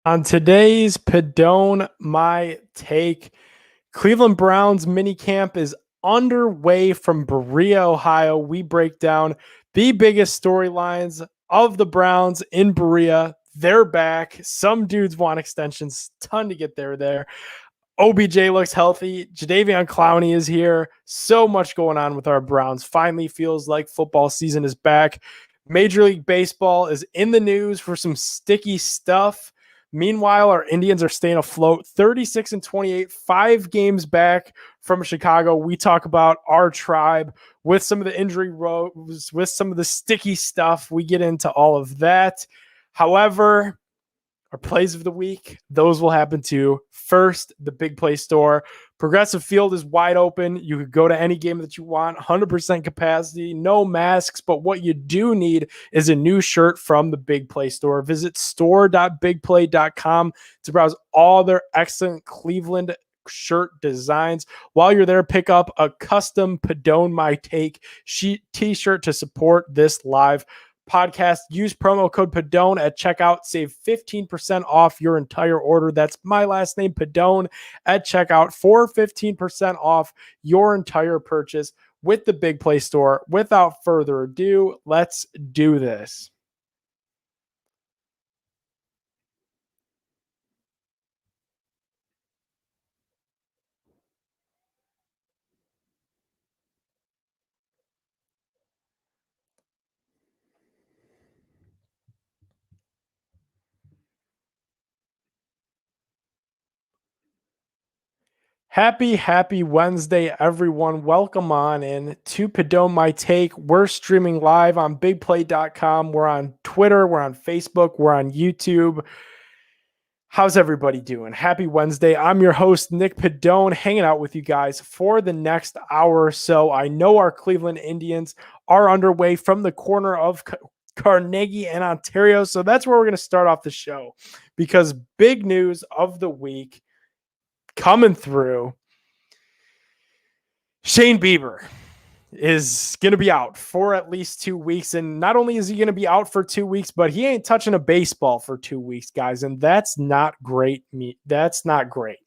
On today's Pedone, my take, Cleveland Browns minicamp is underway from Berea, Ohio. We break down the biggest storylines of the Browns in Berea. They're back. Some dudes want extensions. Ton to get there. OBJ looks healthy. Jadeveon Clowney is here. So much going on with our Browns. Finally feels like football season is back. Major League Baseball is in the news for some sticky stuff. Meanwhile, our Indians are staying afloat, 36 and 28, 5 games back from Chicago. We talk about our tribe with some of the injury woes, with some of the sticky stuff. We get into all of that. However, our plays of the week, those will happen too. First, the big play store. Progressive Field is wide open. You could go to any game that you want, 100% capacity, no masks, but what you do need is a new shirt from the Big Play store. Visit store.bigplay.com to browse all their excellent Cleveland shirt designs. While you're there, pick up a custom Pedone My Take t-shirt to support this live podcast. Use promo code Pedone at checkout. Save 15% off your entire order. That's my last name, Pedone, at checkout for 15% off your entire purchase with the Big Play Store. Without further ado, let's do this. Happy Wednesday, everyone. Welcome on in to Pedone My Take. We're streaming live on bigplay.com. We're on Twitter. We're on Facebook. We're on YouTube. How's everybody doing? Happy Wednesday. I'm your host, Nick Pedone, hanging out with you guys for the next hour or so. I know our Cleveland Indians are underway from the corner of Carnegie and Ontario. So that's where we're going to start off the show because big news of the week coming through. Shane Bieber is going to be out for at least 2 weeks. And not only is he going to be out for 2 weeks, but he ain't touching a baseball for 2 weeks, guys. And that's not great. That's not great.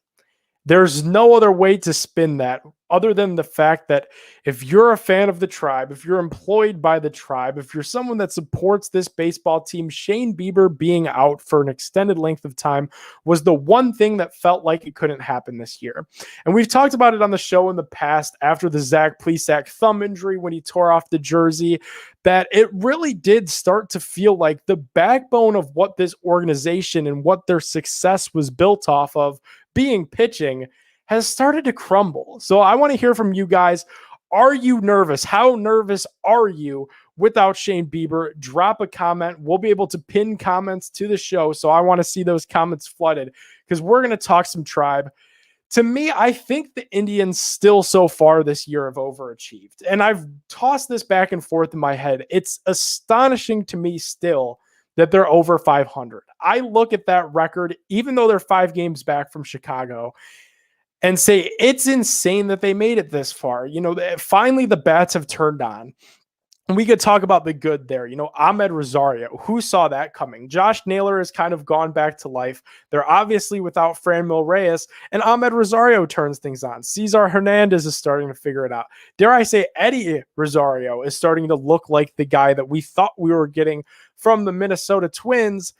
There's no other way to spin that other than the fact that if you're a fan of the tribe, if you're employed by the tribe, if you're someone that supports this baseball team, Shane Bieber being out for an extended length of time was the one thing that felt like it couldn't happen this year. And we've talked about it on the show in the past after the Zach Plesac thumb injury when he tore off the jersey, that it really did start to feel like the backbone of what this organization and what their success was built off of being pitching has started to crumble. So I want to hear from you guys. Are you nervous? How nervous are you without Shane Bieber? Drop a comment. We'll be able to pin comments to the show. So I want to see those comments flooded because we're going to talk some tribe. To me, I think the Indians still so far this year have overachieved. And I've tossed this back and forth in my head. It's astonishing to me still that they're over 500. I look at that record, even though they're 5 games back from Chicago, and say it's insane that they made it this far. You know, finally the bats have turned on. And we could talk about the good there. You know, Ahmed Rosario, who saw that coming? Josh Naylor has kind of gone back to life. They're obviously without Franmil Reyes, and Ahmed Rosario turns things on. Cesar Hernandez is starting to figure it out. Dare I say, Eddie Rosario is starting to look like the guy that we thought we were getting from the Minnesota Twins.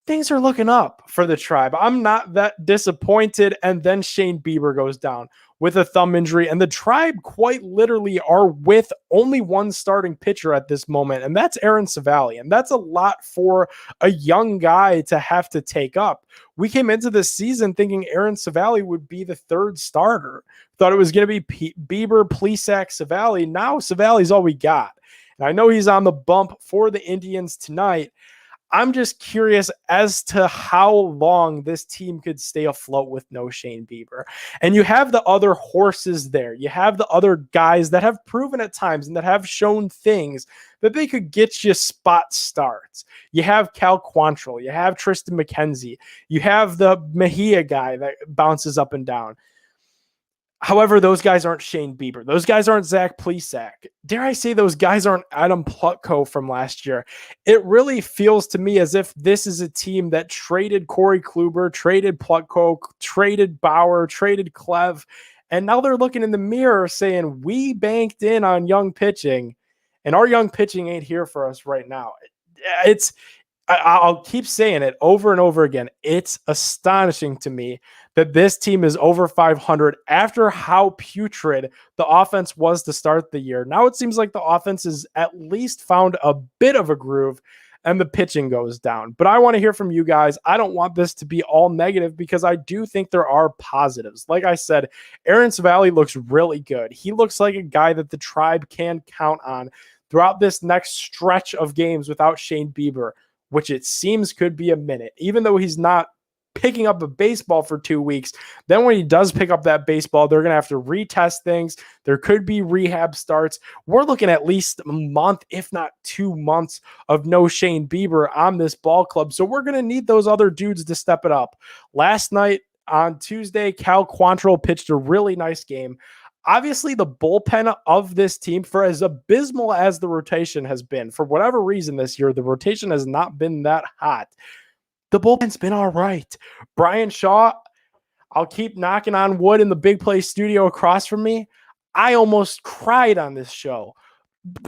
Things are looking up for the tribe. I'm not that disappointed. And then Shane Bieber goes down with a thumb injury, and the tribe quite literally are with only one starting pitcher at this moment, and that's Aaron Savali. And that's a lot for a young guy to have to take up. We came into this season thinking Aaron Savali would be the third starter. Thought it was going to be Bieber, Plesac, Savali. Now Savali's all we got. And I know he's on the bump for the Indians tonight. I'm just curious as to how long this team could stay afloat with no Shane Bieber. And you have the other horses there. You have the other guys that have proven at times and that have shown things that they could get you spot starts. You have Cal Quantrill. You have Tristan McKenzie. You have the Mejia guy that bounces up and down. However, those guys aren't Shane Bieber. Those guys aren't Zach Plesac. Dare I say those guys aren't Adam Plutko from last year. It really feels to me as if this is a team that traded Corey Kluber, traded Plutko, traded Bauer, traded Clev, and now they're looking in the mirror saying, we banked in on young pitching, and our young pitching ain't here for us right now. I'll keep saying it over and over again. It's astonishing to me that this team is over 500 after how putrid the offense was to start the year. Now it seems like the offense has at least found a bit of a groove and the pitching goes down. But I want to hear from you guys. I don't want this to be all negative because I do think there are positives. Like I said, Aaron Savali looks really good. He looks like a guy that the Tribe can count on throughout this next stretch of games without Shane Bieber, which it seems could be a minute, even though he's not picking up a baseball for 2 weeks. Then when he does pick up that baseball, they're going to have to retest things. There could be rehab starts. We're looking at least a month, if not 2 months of no Shane Bieber on this ball club. So we're going to need those other dudes to step it up. Last night on Tuesday, Cal Quantrill pitched a really nice game. Obviously, the bullpen of this team, for as abysmal as the rotation has been, for whatever reason this year, the rotation has not been that hot. The bullpen's been all right. Brian Shaw, I'll keep knocking on wood in the Big Play studio across from me. I almost cried on this show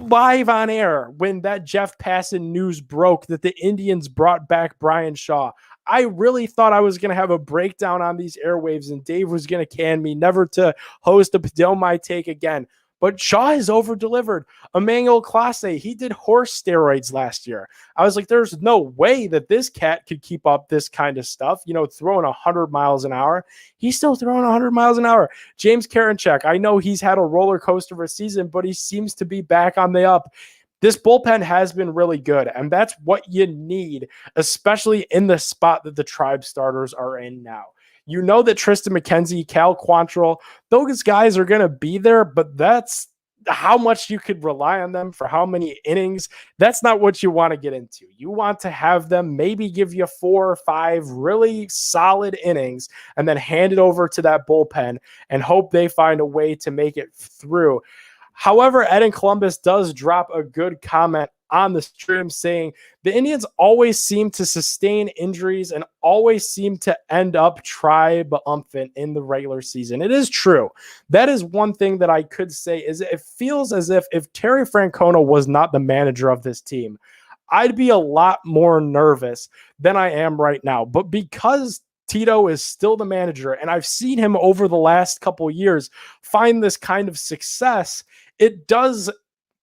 live on air when that Jeff Passan news broke that the Indians brought back Brian Shaw. I really thought I was going to have a breakdown on these airwaves and Dave was going to can me never to host a Pedone My Take again. But Shaw has over-delivered. Emmanuel Clase, he did horse steroids last year. I was like, there's no way that this cat could keep up this kind of stuff, throwing 100 miles an hour. He's still throwing 100 miles an hour. James Karinchak, I know he's had a roller coaster of a season, but he seems to be back on the up. This bullpen has been really good, and that's what you need, especially in the spot that the Tribe starters are in now. You know that Tristan McKenzie, Cal Quantrill, those guys are going to be there, but that's how much you could rely on them for how many innings. That's not what you want to get into. You want to have them maybe give you 4 or 5 really solid innings and then hand it over to that bullpen and hope they find a way to make it through. However, Ed in Columbus does drop a good comment on the stream saying the Indians always seem to sustain injuries and always seem to end up triumphant in the regular season. It is true. That is one thing that I could say is it feels as if Terry Francona was not the manager of this team, I'd be a lot more nervous than I am right now. But because Tito is still the manager, and I've seen him over the last couple years find this kind of success, it does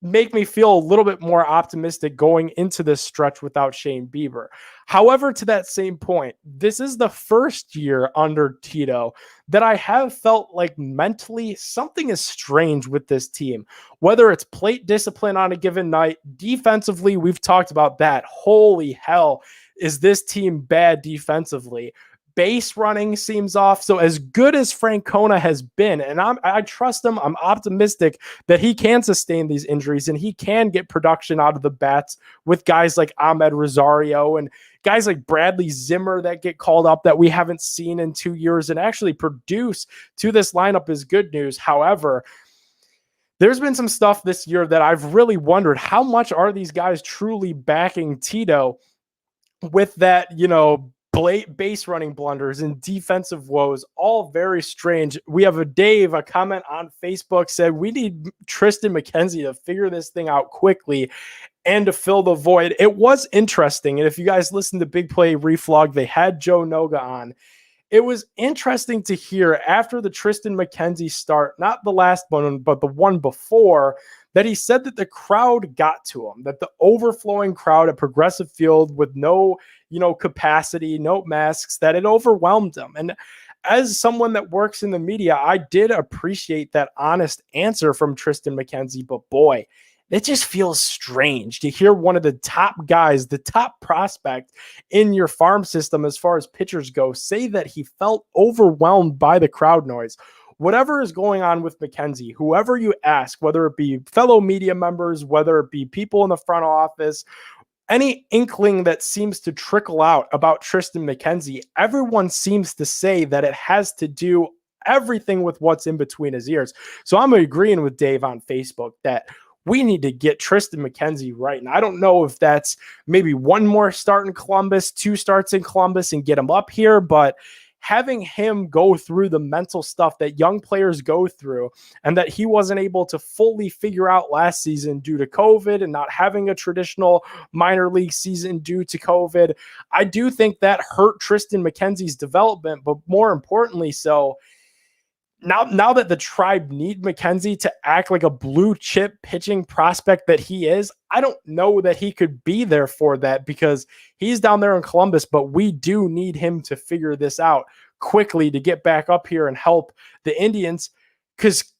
make me feel a little bit more optimistic going into this stretch without Shane Bieber. However, to that same point, this is the first year under Tito that I have felt like mentally something is strange with this team, whether it's plate discipline on a given night, defensively, we've talked about that. Holy hell, is this team bad defensively? Base running seems off. So as good as Francona has been, and I trust him, I'm optimistic that he can sustain these injuries and he can get production out of the bats with guys like Ahmed Rosario and guys like Bradley Zimmer that get called up that we haven't seen in 2 years and actually produce to this lineup is good news. However, there's been some stuff this year that I've really wondered, how much are these guys truly backing Tito with that, base running blunders and defensive woes, all very strange. We have a comment on Facebook said, we need Tristan McKenzie to figure this thing out quickly and to fill the void. It was interesting. And if you guys listen to Big Play Reflog, they had Joe Noga on. It was interesting to hear after the Tristan McKenzie start, not the last one, but the one before, that he said that the crowd got to him, that the overflowing crowd at Progressive Field with no, capacity, no masks, that it overwhelmed him. And as someone that works in the media, I did appreciate that honest answer from Tristan McKenzie, but boy, it just feels strange to hear one of the top guys, the top prospect in your farm system as far as pitchers go, say that he felt overwhelmed by the crowd noise. Whatever is going on with McKenzie, whoever you ask, whether it be fellow media members, whether it be people in the front office, any inkling that seems to trickle out about Tristan McKenzie, everyone seems to say that it has to do everything with what's in between his ears. So I'm agreeing with Dave on Facebook that we need to get Tristan McKenzie right. And I don't know if that's maybe one more start in Columbus, 2 starts in Columbus and get him up here, but having him go through the mental stuff that young players go through and that he wasn't able to fully figure out last season due to COVID and not having a traditional minor league season due to COVID, I do think that hurt Tristan McKenzie's development, but more importantly so, now that the Tribe need McKenzie to act like a blue chip pitching prospect that he is, I don't know that he could be there for that because he's down there in Columbus, but we do need him to figure this out quickly to get back up here and help the Indians. Because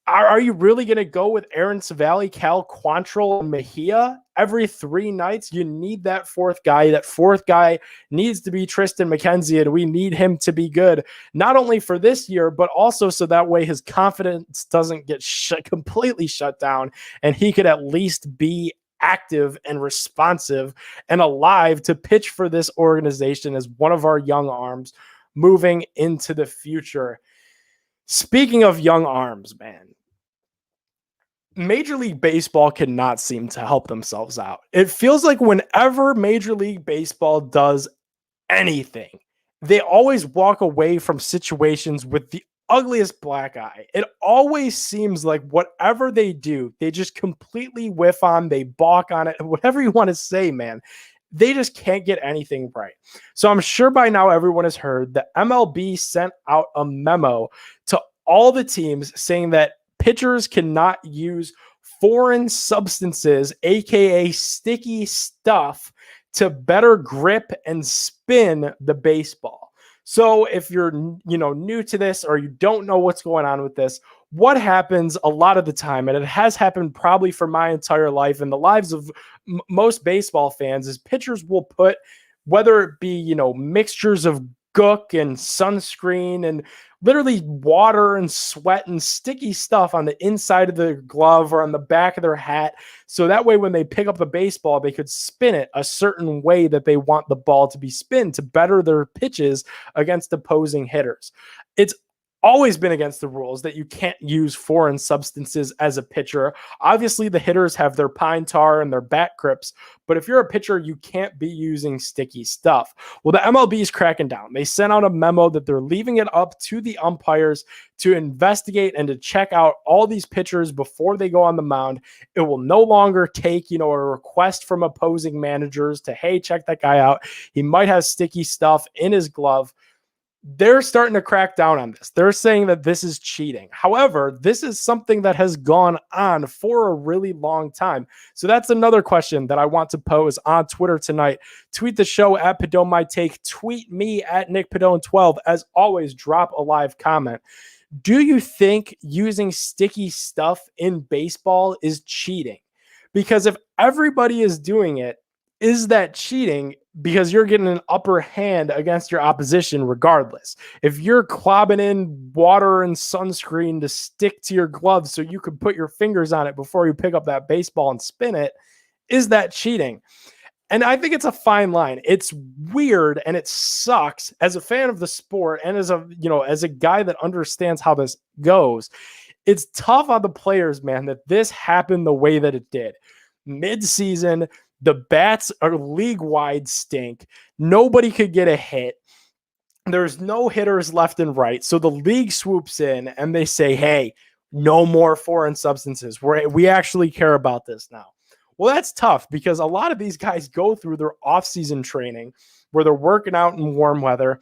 are you really going to go with Aaron Savali, Cal Quantrill, and Mejia every 3 nights? You need that 4th guy. That 4th guy needs to be Tristan McKenzie, and we need him to be good, not only for this year, but also so that way his confidence doesn't get completely shut down, and he could at least be active and responsive and alive to pitch for this organization as one of our young arms moving into the future. Speaking of young arms, man, Major League Baseball cannot seem to help themselves out. It feels like whenever Major League Baseball does anything, they always walk away from situations with the ugliest black eye. It always seems like whatever they do, they just completely whiff on, they balk on it, whatever you want to say, man. They just can't get anything right. So I'm sure by now everyone has heard that MLB sent out a memo to all the teams saying that pitchers cannot use foreign substances, aka sticky stuff, to better grip and spin the baseball. So if you're new to this or you don't know what's going on with this, what happens a lot of the time, and it has happened probably for my entire life and the lives of most baseball fans, is pitchers will put, whether it be, mixtures of gook and sunscreen and literally water and sweat and sticky stuff on the inside of the glove or on the back of their hat. So that way, when they pick up the baseball, they could spin it a certain way that they want the ball to be spun to better their pitches against opposing hitters. It's always been against the rules that you can't use foreign substances as a pitcher. Obviously, the hitters have their pine tar and their bat grips, but if you're a pitcher, you can't be using sticky stuff. Well, the MLB is cracking down. They sent out a memo that they're leaving it up to the umpires to investigate and to check out all these pitchers before they go on the mound. It will no longer take, a request from opposing managers to, hey, check that guy out. He might have sticky stuff in his glove. They're starting to crack down on this. They're saying that this is cheating. However, this is something that has gone on for a really long time. So that's another question that I want to pose on Twitter tonight. Tweet the show at Pedone My Take. Tweet me at Nick Pedone 12. As always, drop a live comment. Do you think using sticky stuff in baseball is cheating? Because if everybody is doing it, is that cheating? Because you're getting an upper hand against your opposition regardless. If you're clobbing in water and sunscreen to stick to your gloves so you can put your fingers on it before you pick up that baseball and spin it, is that cheating? And I think it's a fine line. It's weird and it sucks as a fan of the sport and as a guy that understands how this goes. It's tough on the players, man, that this happened the way that it did. Mid-season, the bats are league-wide stink. Nobody could get a hit. There's no hitters left and right. So the league swoops in and they say, hey, no more foreign substances. We actually care about this now. Well, that's tough because a lot of these guys go through their off-season training where they're working out in warm weather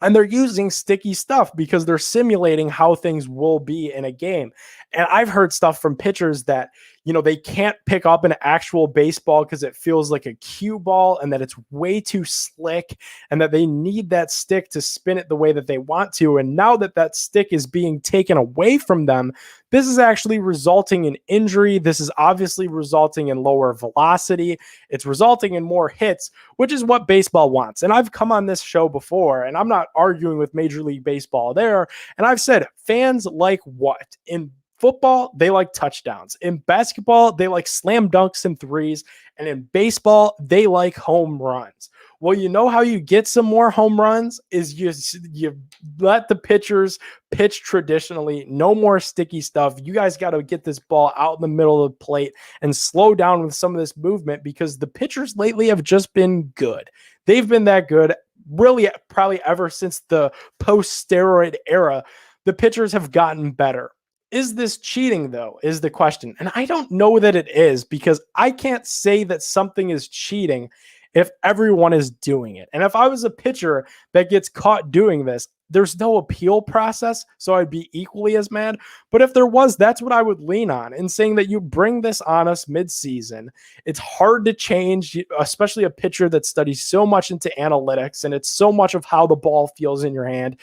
and they're using sticky stuff because they're simulating how things will be in a game. And I've heard stuff from pitchers that, they can't pick up an actual baseball because it feels like a cue ball and that it's way too slick and that they need that stick to spin it the way that they want to. And now that that stick is being taken away from them, this is actually resulting in injury. This is obviously resulting in lower velocity. It's resulting in more hits, which is what baseball wants. And I've come on this show before, and I'm not arguing with Major League Baseball there. And I've said fans like what? In football, they like touchdowns. In basketball, they like slam dunks and threes. And in baseball, they like home runs. Well, you know how you get some more home runs is you let the pitchers pitch traditionally. No more sticky stuff. You guys got to get this ball out in the middle of the plate and slow down with some of this movement because the pitchers lately have just been good. They've been that good really probably ever since the post-steroid era. The pitchers have gotten better. Is this cheating, though, is the question. And I don't know that it is because I can't say that something is cheating if everyone is doing it. And if I was a pitcher that gets caught doing this, there's no appeal process, so I'd be equally as mad. But if there was, that's what I would lean on in saying that you bring this on us mid-season. It's hard to change, especially a pitcher that studies so much into analytics, and it's so much of how the ball feels in your hand.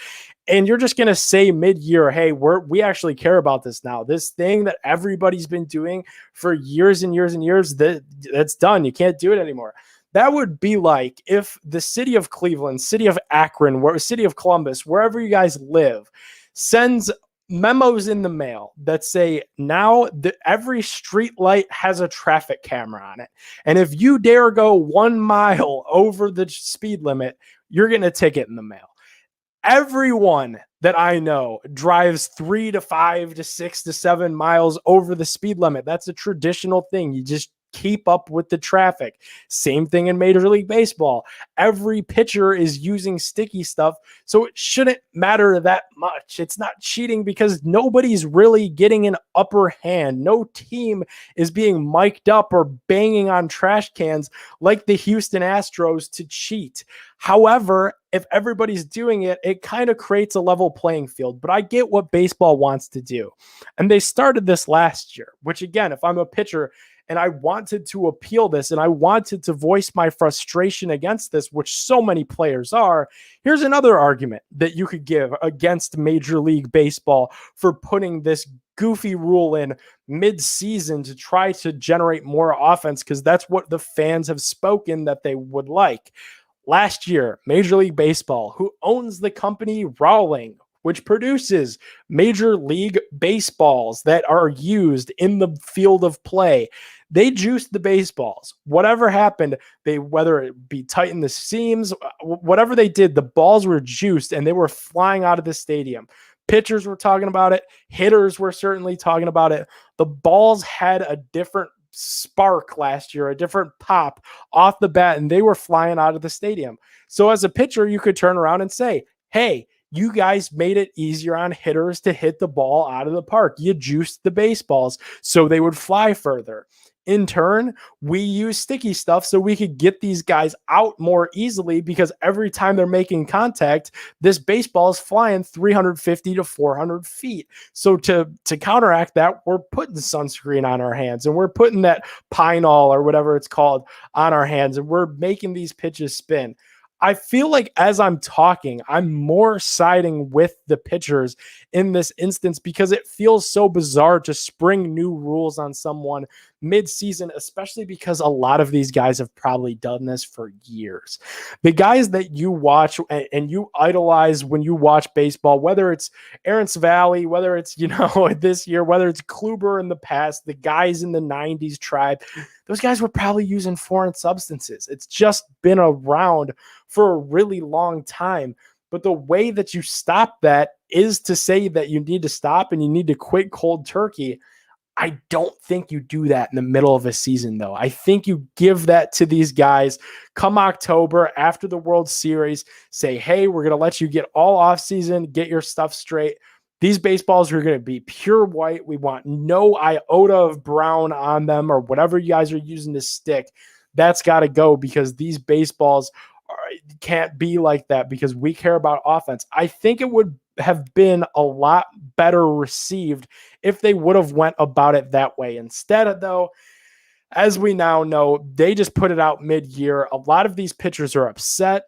And you're just going to say mid-year, hey, we actually care about this now. This thing that everybody's been doing for years and years and years, that's done. You can't do it anymore. That would be like if the city of Cleveland, city of Akron, city of Columbus, wherever you guys live, sends memos in the mail that say now every street light has a traffic camera on it. And if you dare go 1 mile over the speed limit, you're getting a ticket in the mail. Everyone that I know drives 3 to 5 to 6 to 7 miles over the speed limit. That's a traditional thing. You just keep up with the traffic. Same thing in Major League Baseball. Every pitcher is using sticky stuff, so it shouldn't matter that much. It's not cheating because nobody's really getting an upper hand. No team is being mic'd up or banging on trash cans like the Houston Astros to cheat. However, if everybody's doing it, it kind of creates a level playing field. But I get what baseball wants to do. And they started this last year, which again, if I'm a pitcher and I wanted to appeal this and I wanted to voice my frustration against this, which so many players are, here's another argument that you could give against Major League Baseball for putting this goofy rule in mid-season to try to generate more offense, because that's what the fans have spoken that they would like. Last year, Major League Baseball, who owns the company Rowling, which produces Major League Baseballs that are used in the field of play, they juiced the baseballs. Whatever happened, whether it be tighten the seams, whatever they did, the balls were juiced and they were flying out of the stadium. Pitchers were talking about it. Hitters were certainly talking about it. The balls had a different spark last year, a different pop off the bat, and they were flying out of the stadium. So as a pitcher, you could turn around and say, hey, you guys made it easier on hitters to hit the ball out of the park. You juiced the baseballs so they would fly further. In turn, we use sticky stuff so we could get these guys out more easily, because every time they're making contact, this baseball is flying 350 to 400 feet. So to counteract that, we're putting sunscreen on our hands, and we're putting that Pine-All or whatever it's called on our hands, and we're making these pitches spin. I feel like as I'm talking, I'm more siding with the pitchers in this instance, because it feels so bizarre to spring new rules on someone mid-season, especially because a lot of these guys have probably done this for years. The guys that you watch and you idolize when you watch baseball, whether it's Aaron Savali, whether it's, this year, whether it's Kluber in the past, the guys in the 90s tribe, those guys were probably using foreign substances. It's just been around for a really long time. But the way that you stop that is to say that you need to stop and you need to quit cold turkey. I don't think you do that in the middle of a season, though. I think you give that to these guys come October after the World Series, say, hey, we're going to let you get all off season, get your stuff straight. These baseballs are going to be pure white. We want no iota of brown on them or whatever you guys are using to stick. That's got to go, because these baseballs can't be like that, because we care about offense. I think it would have been a lot better received if they would have went about it that way. Instead, though, as we now know, they just put it out mid-year. A lot of these pitchers are upset.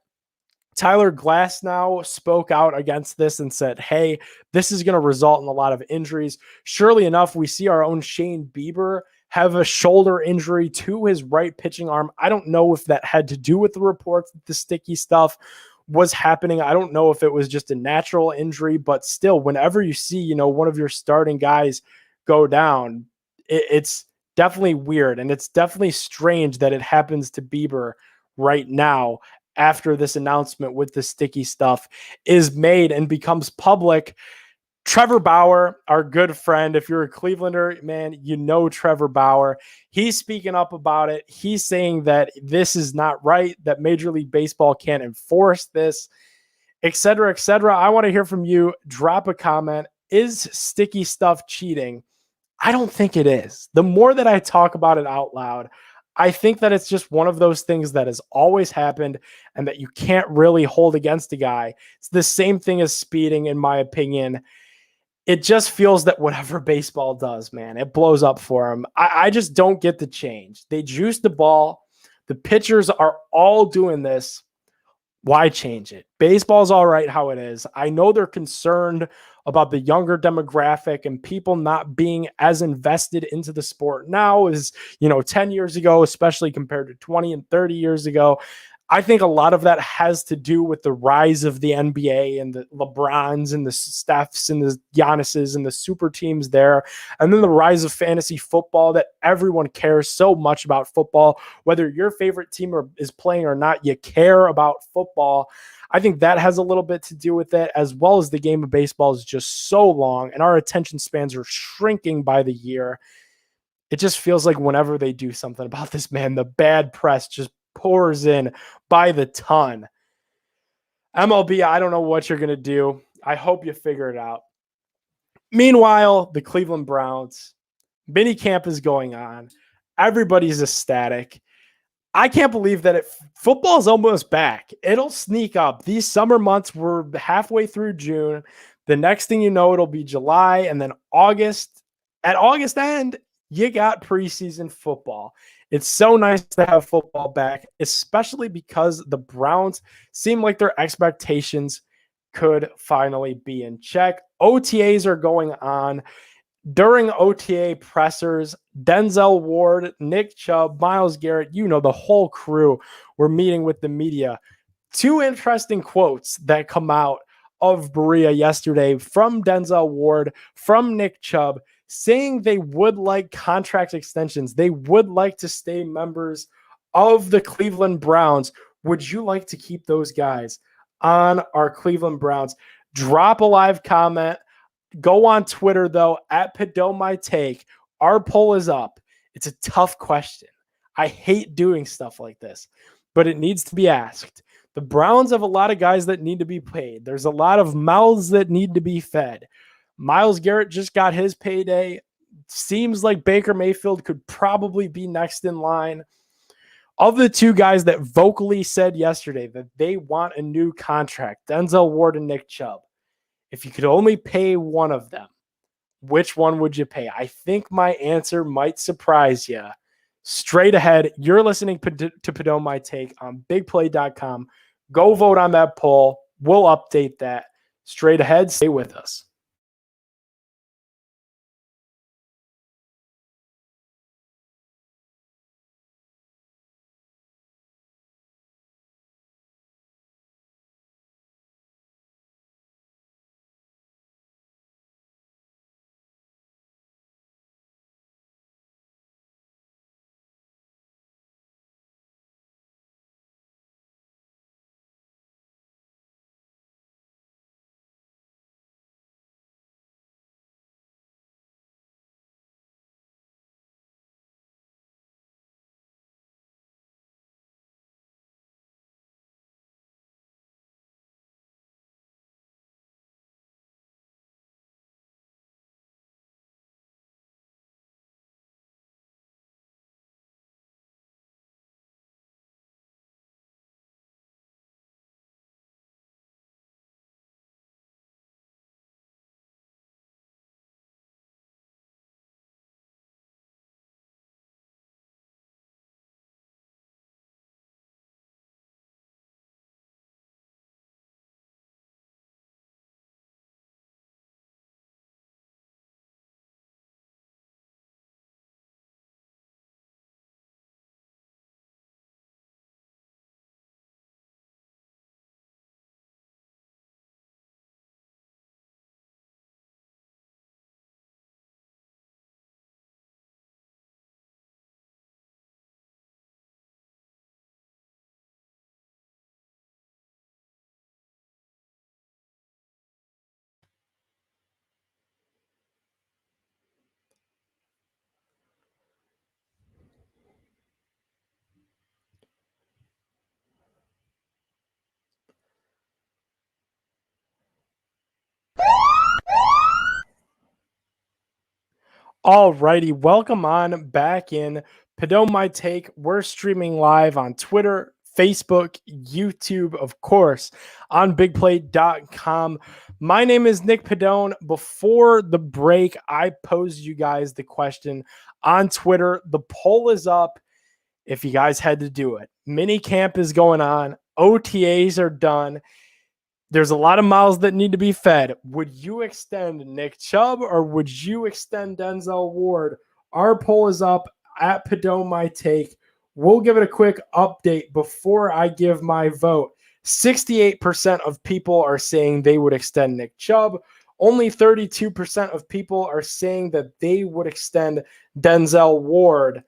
Tyler Glasnow spoke out against this and said, hey, this is going to result in a lot of injuries. Surely enough, we see our own Shane Bieber have a shoulder injury to his right pitching arm. I don't know if that had to do with the reports that the sticky stuff was happening. I don't know if it was just a natural injury, but still, whenever you see, one of your starting guys go down, it's definitely weird. And it's definitely strange that it happens to Bieber right now after this announcement with the sticky stuff is made and becomes public. Trevor Bauer, our good friend, if you're a Clevelander, man, you know Trevor Bauer. He's speaking up about it. He's saying that this is not right, that Major League Baseball can't enforce this, et cetera, et cetera. I want to hear from you. Drop a comment. Is sticky stuff cheating? I don't think it is. The more that I talk about it out loud, I think that it's just one of those things that has always happened and that you can't really hold against a guy. It's the same thing as speeding, in my opinion. It just feels that whatever baseball does, man, it blows up for him. I just don't get the change. They juice the ball. The pitchers are all doing this. Why change it? Baseball's all right how it is. I know they're concerned about the younger demographic and people not being as invested into the sport now as, 10 years ago, especially compared to 20 and 30 years ago. I think a lot of that has to do with the rise of the NBA and the LeBrons and the Stephs and the Giannis's and the super teams there. And then the rise of fantasy football, that everyone cares so much about football. Whether your favorite team is playing or not, you care about football. I think that has a little bit to do with it, as well as the game of baseball is just so long and our attention spans are shrinking by the year. It just feels like whenever they do something about this, man, the bad press just pours in by the ton. MLB, I don't know what you're going to do. I hope you figure it out. Meanwhile, the Cleveland Browns, mini camp is going on. Everybody's ecstatic. I can't believe that football is almost back. It'll sneak up. These summer months, we're halfway through June. The next thing you know, it'll be July and then August. At August end, you got preseason football. It's so nice to have football back, especially because the Browns seem like their expectations could finally be in check. OTAs are going on. During OTA pressers, Denzel Ward, Nick Chubb, Myles Garrett, the whole crew were meeting with the media. Two interesting quotes that come out of Berea yesterday from Denzel Ward, from Nick Chubb, saying they would like contract extensions. They would like to stay members of the Cleveland Browns. Would you like to keep those guys on our Cleveland Browns? Drop a live comment. Go on Twitter, though, at Pedone My Take. Our poll is up. It's a tough question. I hate doing stuff like this, but it needs to be asked. The Browns have a lot of guys that need to be paid. There's a lot of mouths that need to be fed. Myles Garrett just got his payday. Seems like Baker Mayfield could probably be next in line. Of the two guys that vocally said yesterday that they want a new contract, Denzel Ward and Nick Chubb, if you could only pay one of them, which one would you pay? I think my answer might surprise you. Straight ahead, you're listening to Pedone My Take on bigplay.com. Go vote on that poll. We'll update that. Straight ahead, stay with us. All righty, welcome on back in Pedone My Take. We're streaming live on Twitter, Facebook, YouTube, of course, on bigplay.com. My name is Nick Pedone. Before the break, I posed you guys the question on Twitter. The poll is up if you guys had to do it. Mini camp is going on, OTAs are done. There's a lot of mouths that need to be fed. Would you extend Nick Chubb or would you extend Denzel Ward? Our poll is up at Pedone My Take. We'll give it a quick update before I give my vote. 68% of people are saying they would extend Nick Chubb. Only 32% of people are saying that they would extend Denzel Ward.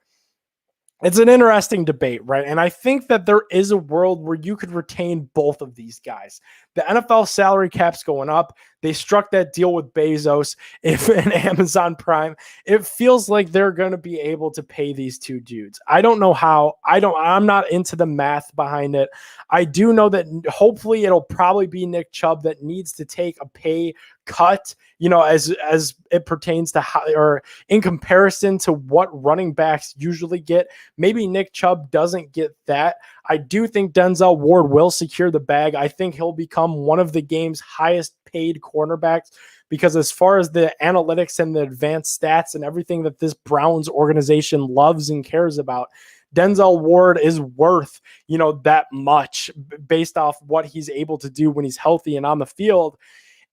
It's an interesting debate, right? And I think that there is a world where you could retain both of these guys. The NFL salary cap's going up. They struck that deal with Bezos if an Amazon Prime. It feels like they're going to be able to pay these two dudes. I don't know how. I'm not into the math behind it. I do know that hopefully it'll probably be Nick Chubb that needs to take a pay cut, as it pertains to how, or in comparison to what running backs usually get. Maybe Nick Chubb doesn't get that. I do think Denzel Ward will secure the bag. I think he'll become one of the game's highest paid cornerbacks because as far as the analytics and the advanced stats and everything that this Browns organization loves and cares about, Denzel Ward is worth, that much based off what he's able to do when he's healthy and on the field.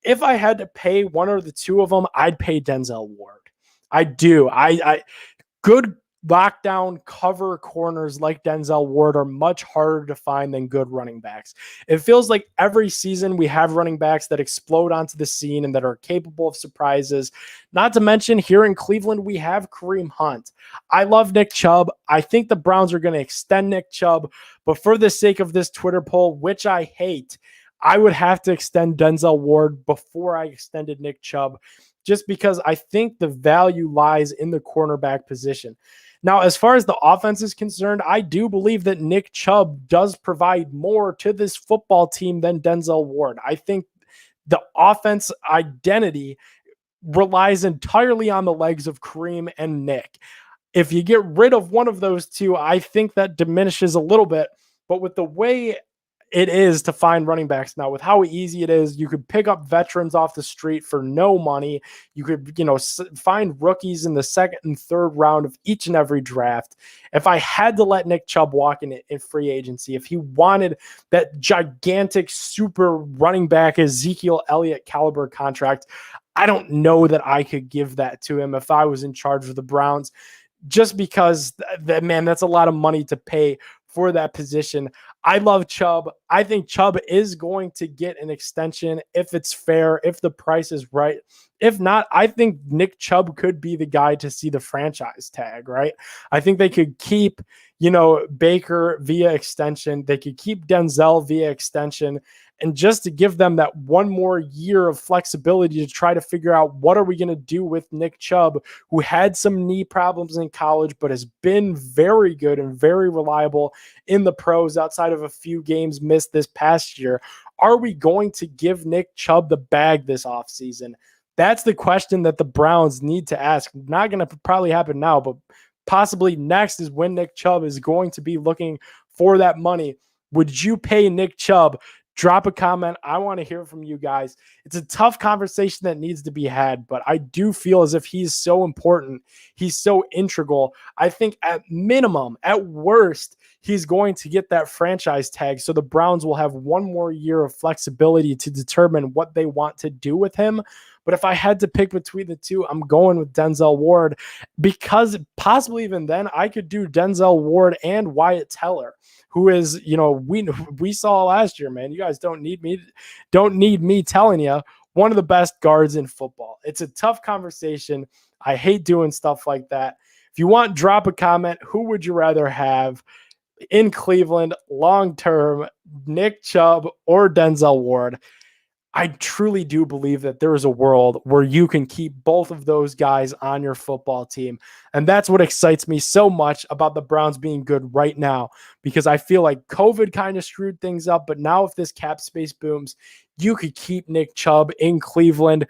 If I had to pay one or the two of them, I'd pay Denzel Ward. I do. I good lockdown cover corners like Denzel Ward are much harder to find than good running backs. It feels like every season we have running backs that explode onto the scene and that are capable of surprises. Not to mention here in Cleveland, we have Kareem Hunt. I love Nick Chubb. I think the Browns are going to extend Nick Chubb, but for the sake of this Twitter poll, which I hate, I would have to extend Denzel Ward before I extended Nick Chubb, just because I think the value lies in the cornerback position. Now, as far as the offense is concerned, I do believe that Nick Chubb does provide more to this football team than Denzel Ward. I think the offense identity relies entirely on the legs of Kareem and Nick. If you get rid of one of those two, I think that diminishes a little bit. But with the way it is to find running backs now, with how easy it is, you could pick up veterans off the street for no money. You could, find rookies in the second and third round of each and every draft. If I had to let Nick Chubb walk in free agency, if he wanted that gigantic super running back Ezekiel Elliott caliber contract, I don't know that I could give that to him if I was in charge of the Browns, just because that's a lot of money to pay for that position. I love Chubb. I think Chubb is going to get an extension if it's fair, if the price is right. If not, I think Nick Chubb could be the guy to see the franchise tag, right? I think they could keep, Baker via extension. They could keep Denzel via extension. And just to give them that one more year of flexibility to try to figure out what are we going to do with Nick Chubb, who had some knee problems in college, but has been very good and very reliable in the pros outside of a few games missed this past year. Are we going to give Nick Chubb the bag this offseason? That's the question that the Browns need to ask. Not going to probably happen now, but possibly next is when Nick Chubb is going to be looking for that money. Would you pay Nick Chubb? Drop a comment. I want to hear from you guys. It's a tough conversation that needs to be had, but I do feel as if he's so important. He's so integral. I think at minimum, at worst, he's going to get that franchise tag. So the Browns will have one more year of flexibility to determine what they want to do with him. But if I had to pick between the two, I'm going with Denzel Ward, because possibly even then I could do Denzel Ward and Wyatt Teller, who is, we saw last year, man. You guys don't need me telling you, one of the best guards in football. It's a tough conversation. I hate doing stuff like that. If you want, drop a comment. Who would you rather have in Cleveland long term, Nick Chubb or Denzel Ward? I truly do believe that there is a world where you can keep both of those guys on your football team. And that's what excites me so much about the Browns being good right now, because I feel like COVID kind of screwed things up. But now if this cap space booms, you could keep Nick Chubb in Cleveland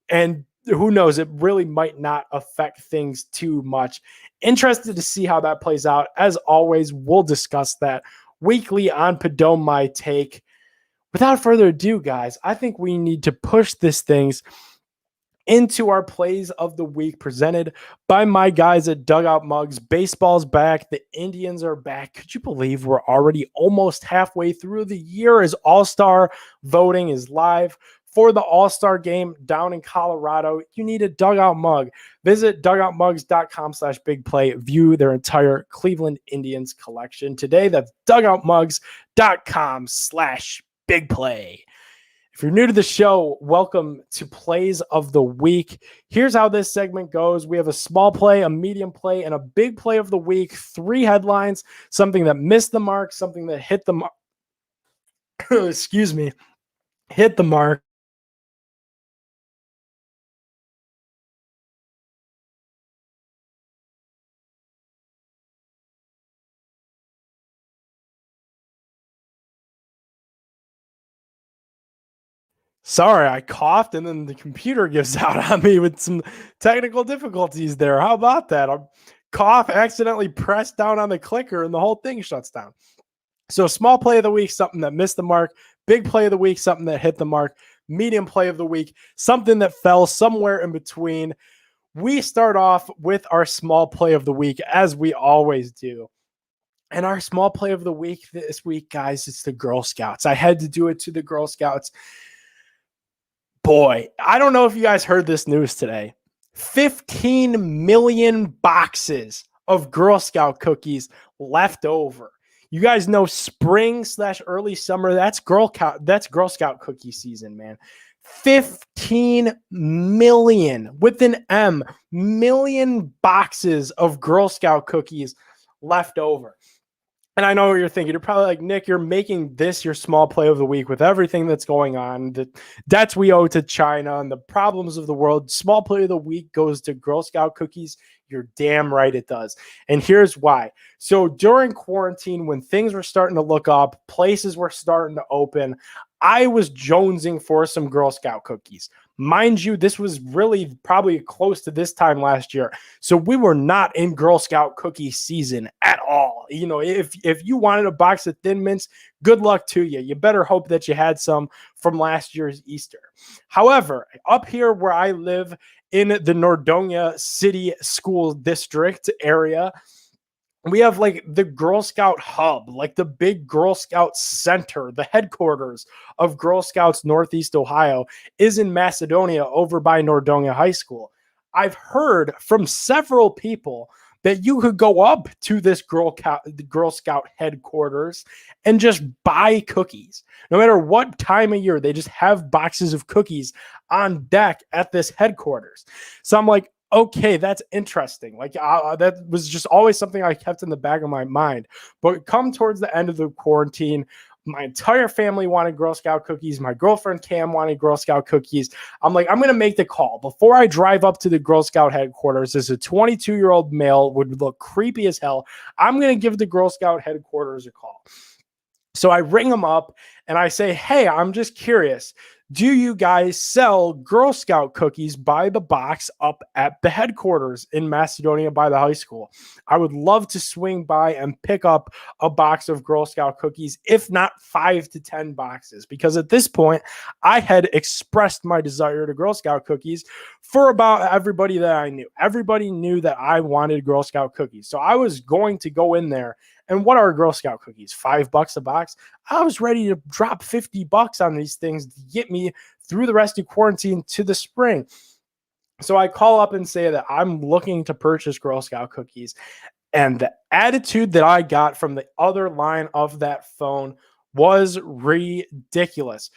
and who knows? It really might not affect things too much. Interested to see how that plays out. As always, we'll discuss that weekly on Pedone My Take. Without further ado, guys, I think we need to push this things into our plays of the week presented by my guys at Dugout Mugs. Baseball's back. The Indians are back. Could you believe we're already almost halfway through the year as All-Star voting is live for the All-Star game down in Colorado? You need a Dugout Mug. Visit dugoutmugs.com/bigplay. View their entire Cleveland Indians collection today. That's dugoutmugs.com/bigplay. If you're new to the show, welcome to Plays of the Week. Here's how this segment goes. We have a small play, a medium play, and a big play of the week. 3 headlines, something that missed the mark, something that hit the mark. Excuse me, hit the mark. Sorry, I coughed and then the computer gives out on me with some technical difficulties there. How about that? I cough, accidentally press down on the clicker, and the whole thing shuts down. So, small play of the week, something that missed the mark. Big play of the week, something that hit the mark. Medium play of the week, something that fell somewhere in between. We start off with our small play of the week, as we always do. And our small play of the week this week, guys, it's the Girl Scouts. I had to do it to the Girl Scouts. Boy, I don't know if you guys heard this news today. 15 million boxes of Girl Scout cookies left over. You guys know spring/early summer, that's Girl Scout cookie season, man. 15 million with an M, million boxes of Girl Scout cookies left over. And I know what you're thinking. You're probably like, Nick, you're making this your small play of the week with everything that's going on, the debts we owe to China and the problems of the world. Small play of the week goes to Girl Scout cookies. You're damn right it does. And here's why. So during quarantine, when things were starting to look up, places were starting to open, I was jonesing for some Girl Scout cookies. Mind you, this was really probably close to this time last year. So we were not in Girl Scout cookie season at all. You know, if you wanted a box of Thin Mints, good luck to you. You better hope that you had some from last year's Easter. However, up here where I live in the Nordonia City School District area, we have like the Girl Scout hub, like the big Girl Scout center, the headquarters of Girl Scouts Northeast Ohio is in Macedonia over by Nordonia High School. I've heard from several people that you could go up to this Girl Scout headquarters and just buy cookies. No matter what time of year, they just have boxes of cookies on deck at this headquarters. So I'm like, okay, that's interesting. Like that was just always something I kept in the back of my mind. But come towards the end of the quarantine, my entire family wanted Girl Scout cookies. My girlfriend Cam wanted Girl Scout cookies. I'm like, I'm going to make the call. Before I drive up to the Girl Scout headquarters, as a 22-year-old male would look creepy as hell, I'm going to give the Girl Scout headquarters a call. So I ring them up and I say, hey, I'm just curious. Do you guys sell Girl Scout cookies by the box up at the headquarters in Macedonia by the high school? I would love to swing by and pick up a box of Girl Scout cookies, if not 5 to 10 boxes, because at this point, I had expressed my desire to Girl Scout cookies for about everybody that I knew. Everybody knew that I wanted Girl Scout cookies. So I was going to go in there. And what are Girl Scout cookies? $5 a box? I was ready to drop $50 on these things to get me through the rest of quarantine to the spring. So I call up and say that I'm looking to purchase Girl Scout cookies. And the attitude that I got from the other line of that phone was ridiculous.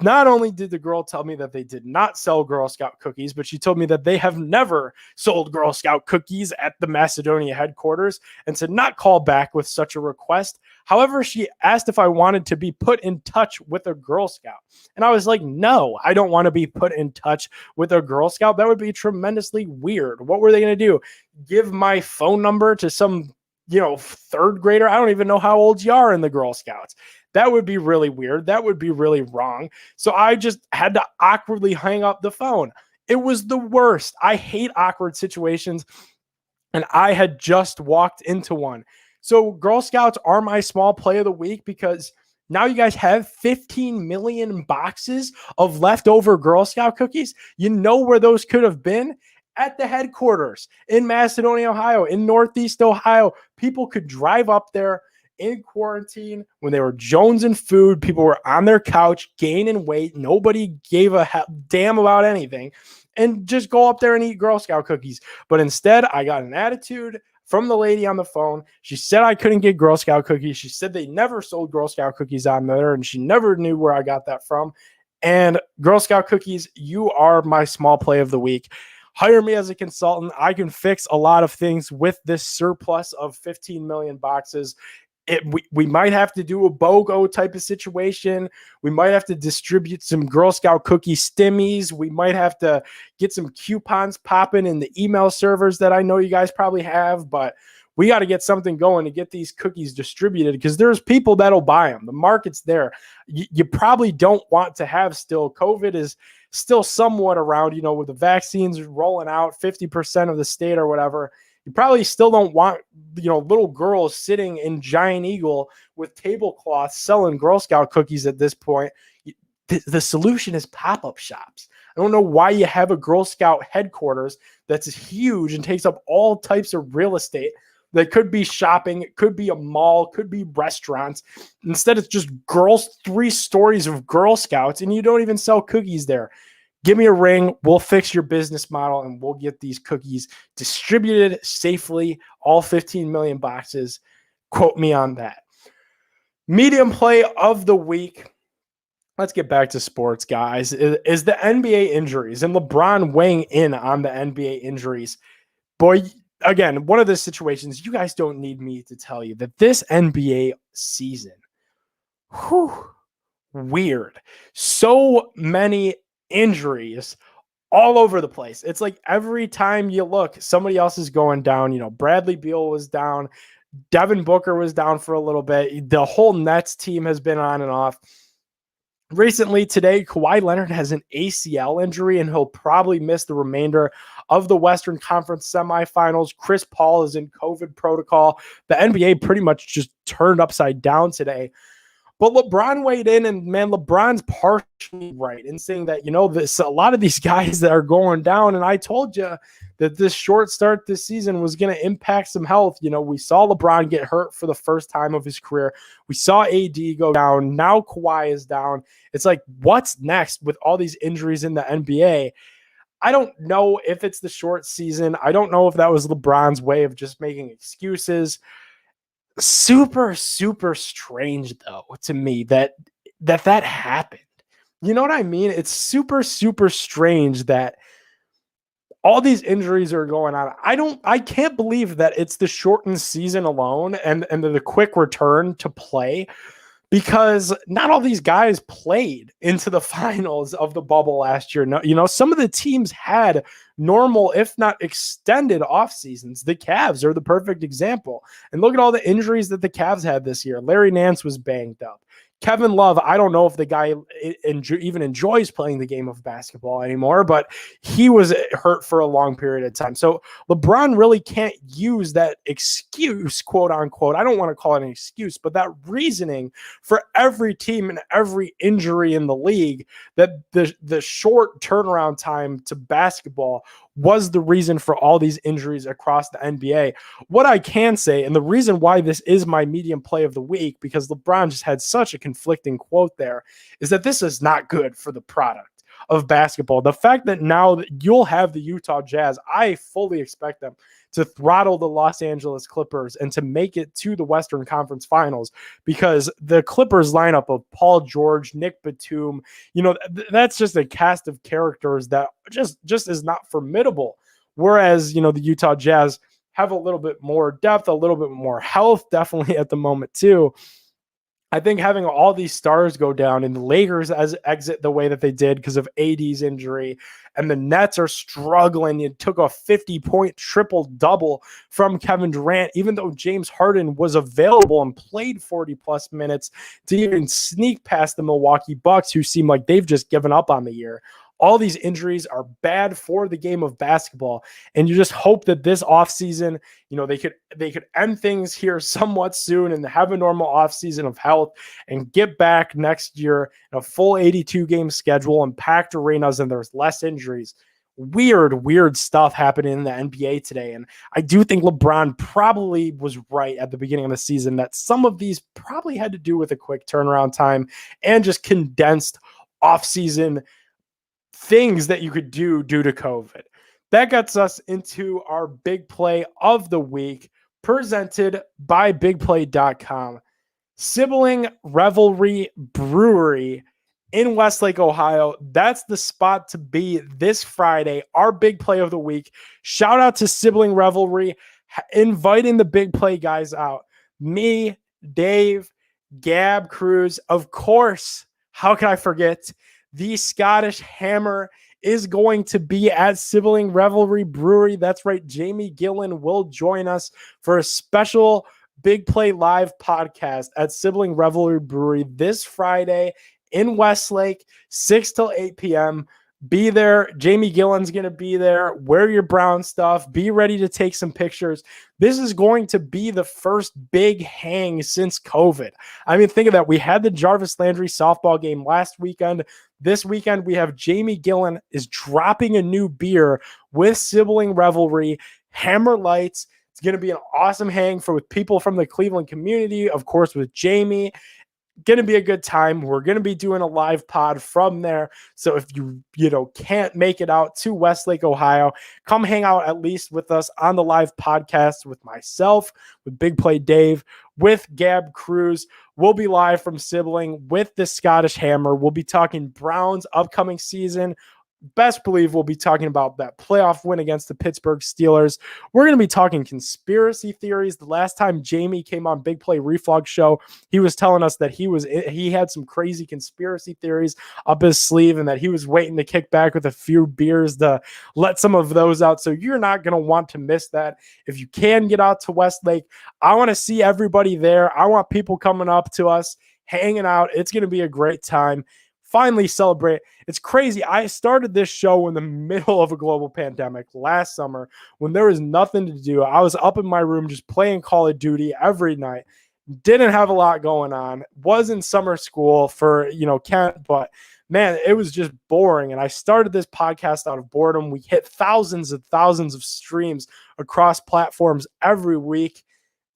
Not only did the girl tell me that they did not sell Girl Scout cookies, but she told me that they have never sold Girl Scout cookies at the Macedonia headquarters and to not call back with such a request. However, she asked if I wanted to be put in touch with a Girl Scout. And I was like, no, I don't want to be put in touch with a Girl Scout. That would be tremendously weird. What were they going to do? Give my phone number to some, third grader? I don't even know how old you are in the Girl Scouts. That would be really weird. That would be really wrong. So I just had to awkwardly hang up the phone. It was the worst. I hate awkward situations, and I had just walked into one. So Girl Scouts are my small play of the week because now you guys have 15 million boxes of leftover Girl Scout cookies. You know where those could have been? At the headquarters in Macedonia, Ohio, in Northeast Ohio. People could drive up there in quarantine when they were jonesing food. People were on their couch gaining weight. Nobody gave a damn about anything, and just go up there and eat Girl Scout cookies. But instead, I got an attitude from the lady on the phone. She said I couldn't get Girl Scout cookies. She said they never sold Girl Scout cookies on there, and she never knew where I got that from. And Girl Scout cookies, you are my small play of the week. Hire me as a consultant. I can fix a lot of things with this surplus of 15 million boxes. We might have to do a BOGO type of situation. We might have to distribute some Girl Scout cookie stimmies. We might have to get some coupons popping in the email servers that I know you guys probably have, but we got to get something going to get these cookies distributed because there's people that'll buy them. The market's there. You probably don't want to have still. COVID is still somewhat around, with the vaccines rolling out, 50% of the state or whatever. You probably still don't want, little girls sitting in Giant Eagle with tablecloths selling Girl Scout cookies at this point. The solution is pop-up shops. I don't know why you have a Girl Scout headquarters that's huge and takes up all types of real estate. That could be shopping, it could be a mall, could be restaurants. Instead, it's just 3 stories of Girl Scouts, and you don't even sell cookies there. Give me a ring. We'll fix your business model, and we'll get these cookies distributed safely, all 15 million boxes. Quote me on that. Medium play of the week. Let's get back to sports, guys. Is the NBA injuries and LeBron weighing in on the NBA injuries. Boy, again, one of the situations, you guys don't need me to tell you that this NBA season, weird. So many injuries all over the place. It's like every time you look, somebody else is going down. Bradley Beal was down. Devin Booker was down for a little bit. The whole Nets team has been on and off. Recently today, Kawhi Leonard has an ACL injury, and he'll probably miss the remainder of the Western Conference semifinals. Chris Paul is in COVID protocol. The NBA pretty much just turned upside down today. But LeBron weighed in, and man, LeBron's partially right in saying that, a lot of these guys that are going down, and I told you that this short start this season was going to impact some health. We saw LeBron get hurt for the first time of his career. We saw AD go down. Now Kawhi is down. It's like, what's next with all these injuries in the NBA? I don't know if it's the short season. I don't know if that was LeBron's way of just making excuses. Super, super strange, though, to me that happened. You know what I mean? It's super, super strange that all these injuries are going on. I can't believe that it's the shortened season alone and the quick return to play, because not all these guys played into the finals of the bubble last year. No, some of the teams had normal, if not extended off seasons. The Cavs are the perfect example. And look at all the injuries that the Cavs had this year. Larry Nance was banged up. Kevin Love, I don't know if the guy even enjoys playing the game of basketball anymore, but he was hurt for a long period of time. So LeBron really can't use that excuse, quote unquote. I don't want to call it an excuse, but that reasoning for every team and every injury in the league, that the short turnaround time to basketball was the reason for all these injuries across the NBA. What I can say, and the reason why this is my medium play of the week, because LeBron just had such a conflicting quote there, is that this is not good for the product of basketball. The fact that now that you'll have the Utah Jazz, I fully expect them to throttle the Los Angeles Clippers and to make it to the Western Conference Finals, because the Clippers lineup of Paul George, Nick Batum, that's just a cast of characters that just is not formidable. Whereas, the Utah Jazz have a little bit more depth, a little bit more health, definitely at the moment too. I think having all these stars go down and the Lakers exit the way that they did because of AD's injury, and the Nets are struggling. You took a 50-point triple-double from Kevin Durant, even though James Harden was available and played 40-plus minutes to even sneak past the Milwaukee Bucks, who seem like they've just given up on the year. All these injuries are bad for the game of basketball. And you just hope that this offseason, they could end things here somewhat soon and have a normal offseason of health and get back next year in a full 82 game schedule and packed arenas, and there's less injuries. Weird stuff happening in the NBA today. And I do think LeBron probably was right at the beginning of the season that some of these probably had to do with a quick turnaround time and just condensed offseason things that you could do due to COVID. That gets us into our big play of the week, presented by bigplay.com. Sibling Revelry Brewery in Westlake, Ohio. That's the spot to be this Friday, our big play of the week. Shout out to Sibling Revelry, inviting the big play guys out. Me, Dave, Gab, Cruz, of course. How can I forget? The Scottish Hammer is going to be at Sibling Revelry Brewery. That's right. Jamie Gillen will join us for a special Big Play Live podcast at Sibling Revelry Brewery this Friday in Westlake, 6 till 8 p.m. Be there. Jamie Gillen's going to be there. Wear your brown stuff. Be ready to take some pictures. This is going to be the first big hang since COVID. I mean, think of that. We had the Jarvis Landry softball game last weekend. This weekend, we have Jamie Gillen is dropping a new beer with Sibling Revelry, Hammer Lights. It's going to be an awesome hang with people from the Cleveland community, of course, with Jamie. Going to be a good time. We're going to be doing a live pod from there. So if you can't make it out to Westlake, Ohio, come hang out at least with us on the live podcast with myself, with Big Play Dave, with Gab Cruz. We'll be live from Sibling with the Scottish Hammer. We'll be talking Browns upcoming season. Best believe we'll be talking about that playoff win against the Pittsburgh Steelers. We're going to be talking conspiracy theories. The last time Jamie came on Big Play Reflog Show, he was telling us that he had some crazy conspiracy theories up his sleeve and that he was waiting to kick back with a few beers to let some of those out. So you're not going to want to miss that. If you can get out to Westlake, I want to see everybody there. I want people coming up to us, hanging out. It's going to be a great time. Finally celebrate. It's crazy. I started this show in the middle of a global pandemic last summer when there was nothing to do. I was up in my room just playing Call of Duty every night. Didn't have a lot going on. Was in summer school for, Kent, but man, it was just boring. And I started this podcast out of boredom. We hit thousands and thousands of streams across platforms every week.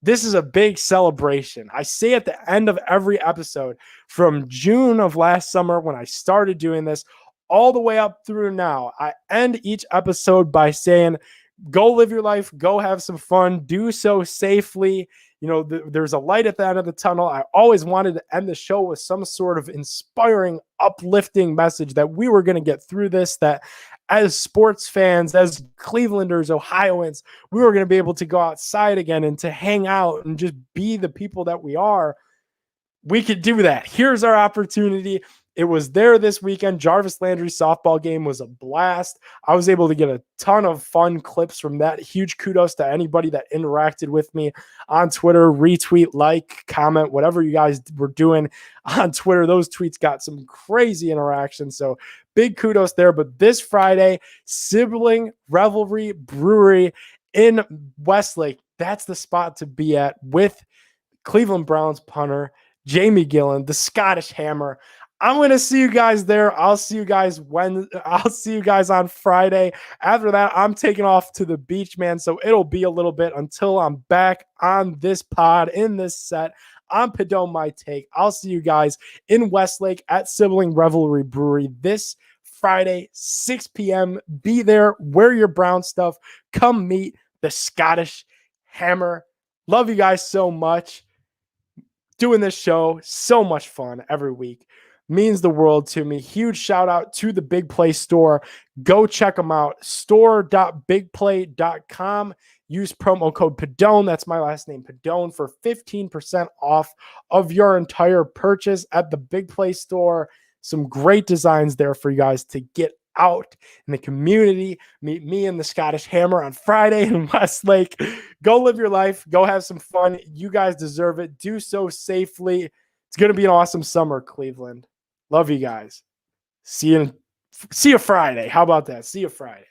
This is a big celebration. I say at the end of every episode from June of last summer when I started doing this all the way up through now, I end each episode by saying, go live your life, go have some fun, do so safely. There's a light at the end of the tunnel. I always wanted to end the show with some sort of inspiring, uplifting message that we were going to get through this, that as sports fans, as Clevelanders, Ohioans, we were going to be able to go outside again and to hang out and just be the people that we are. We could do that. Here's our opportunity. It was there this weekend. Jarvis Landry softball game was a blast. I was able to get a ton of fun clips from that. Huge kudos to anybody that interacted with me on Twitter, retweet, like, comment, whatever you guys were doing on Twitter. Those tweets got some crazy interaction. So big kudos there. But this Friday, Sibling Revelry Brewery in Westlake, that's the spot to be at with Cleveland Browns punter Jamie Gillen, the Scottish Hammer. I'm going to see you guys there. I'll see you guys on Friday. After that, I'm taking off to the beach, man. So it'll be a little bit until I'm back on this pod in this set. I'm Pedone My Take. I'll see you guys in Westlake at Sibling Revelry Brewery this Friday, 6 p.m. Be there. Wear your brown stuff. Come meet the Scottish Hammer. Love you guys so much. Doing this show, so much fun every week. Means the world to me. Huge shout out to the Big Play store. Go check them out. Store.bigplay.com. Use promo code Pedone. That's my last name, Pedone, for 15% off of your entire purchase at the Big Play store. Some great designs there for you guys to get out in the community. Meet me and the Scottish Hammer on Friday in Westlake. Go live your life. Go have some fun. You guys deserve it. Do so safely. It's going to be an awesome summer, Cleveland. Love you guys. See you See you Friday. How about that? See you Friday.